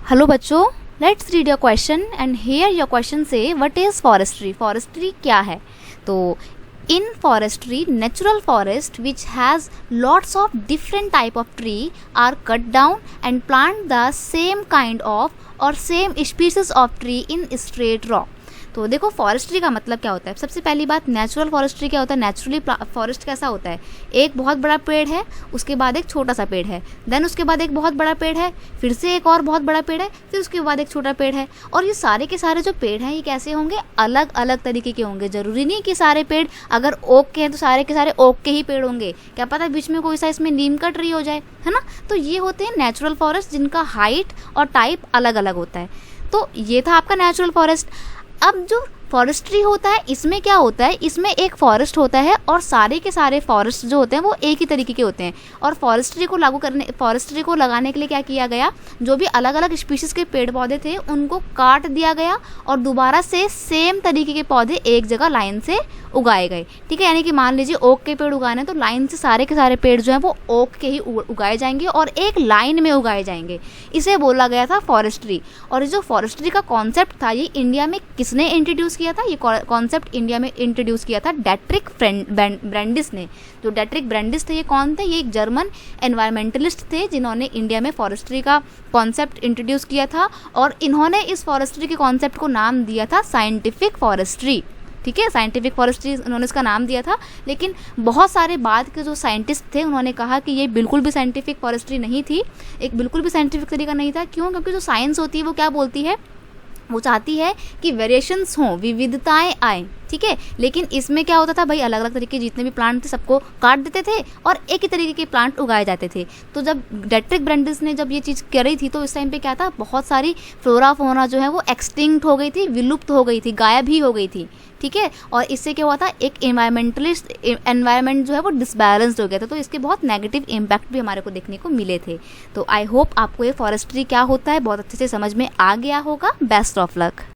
Hello बच्चों, let's read your question and here your question से what is forestry. Forestry क्या है? तो in forestry, natural forest which has lots of different type of tree are cut down and plant the same kind of or same species of tree in straight row। तो देखो forestry का मतलब क्या होता है। सबसे पहली बात, नेचुरल फॉरेस्ट्री क्या होता है। नेचुरली फॉरेस्ट कैसा होता है, एक बहुत बड़ा पेड़ है, उसके बाद एक छोटा सा पेड़ है, देन उसके बाद एक बहुत बड़ा पेड़ है, फिर से एक और बहुत बड़ा पेड़ है, फिर उसके बाद एक छोटा पेड़ है। और ये सारे के सारे जो पेड़ हैं ये कैसे होंगे, अलग अलग तरीके के होंगे। जरूरी नहीं कि सारे पेड़ अगर ओक के हैं तो सारे के सारे ओक के ही पेड़ होंगे, क्या पता बीच में कोई सा इसमें नीम का ट्री हो जाए, है ना। तो ये होते हैं नेचुरल फॉरेस्ट जिनका हाइट और टाइप अलग अलग होता है। तो ये था आपका नेचुरल फॉरेस्ट। अब जो फॉरेस्ट्री होता है इसमें क्या होता है, इसमें एक फॉरेस्ट होता है और सारे के सारे फॉरेस्ट जो होते हैं वो एक ही तरीके के होते हैं। और फॉरेस्ट्री को लगाने के लिए क्या किया गया, जो भी अलग अलग स्पीशीज़ के पेड़ पौधे थे उनको काट दिया गया और दोबारा से सेम तरीके के पौधे एक जगह लाइन से उगाए गए। ठीक है, यानी कि मान लीजिए ओक के पेड़ उगाने तो लाइन से सारे के सारे पेड़ जो हैं वो ओक के ही उगाए जाएंगे और एक लाइन में उगाए जाएंगे। इसे बोला गया था फॉरेस्ट्री। और जो फॉरेस्ट्री का कॉन्सेप्ट था ये इंडिया में किसने इंट्रोड्यूस किया था, ये कॉन्सेप्ट इंडिया में इंट्रोड्यूस किया था डेट्रिक ब्रेंडिस ने। जो डेट्रिक ब्रेंडिस थे ये कौन थे, ये एक जर्मन एनवायरमेंटलिस्ट थे जिन्होंने इंडिया में फॉरेस्ट्री का कॉन्सेप्ट इंट्रोड्यूस किया था। और इन्होंने इस फॉरेस्ट्री के कॉन्सेप्ट को नाम दिया था साइंटिफिक फॉरेस्ट्री। ठीक है, साइंटिफिक फॉरेस्ट्री उन्होंने इसका नाम दिया था। लेकिन बहुत सारे बाद के जो साइंटिस्ट थे उन्होंने कहा कि ये बिल्कुल भी साइंटिफिक फॉरेस्ट्री नहीं थी, एक बिल्कुल भी साइंटिफिक तरीका नहीं था। क्यों? क्योंकि जो साइंस होती है वो क्या बोलती है, वो चाहती है कि वेरिएशंस हों, विविधताएं आए। ठीक है, लेकिन इसमें क्या होता था भाई, अलग अलग तरीके जितने भी प्लांट थे सबको काट देते थे और एक ही तरीके के प्लांट उगाए जाते थे। तो जब डेट्रिक ब्रेंडिस ने जब ये चीज़ करी थी तो इस टाइम पे क्या था, बहुत सारी फ्लोरा फोना जो है वो एक्सटिंक्ट हो गई थी, विलुप्त हो गई थी, गायब ही हो गई थी। ठीक है, और इससे क्या हुआ था, एक एनवायरमेंट जो है वो डिसबैलेंस्ड हो गया था। तो इसके बहुत नेगेटिव इम्पैक्ट भी हमारे को देखने को मिले थे। तो आई होप आपको ये फॉरेस्ट्री क्या होता है बहुत अच्छे से समझ में आ गया होगा। Best of luck.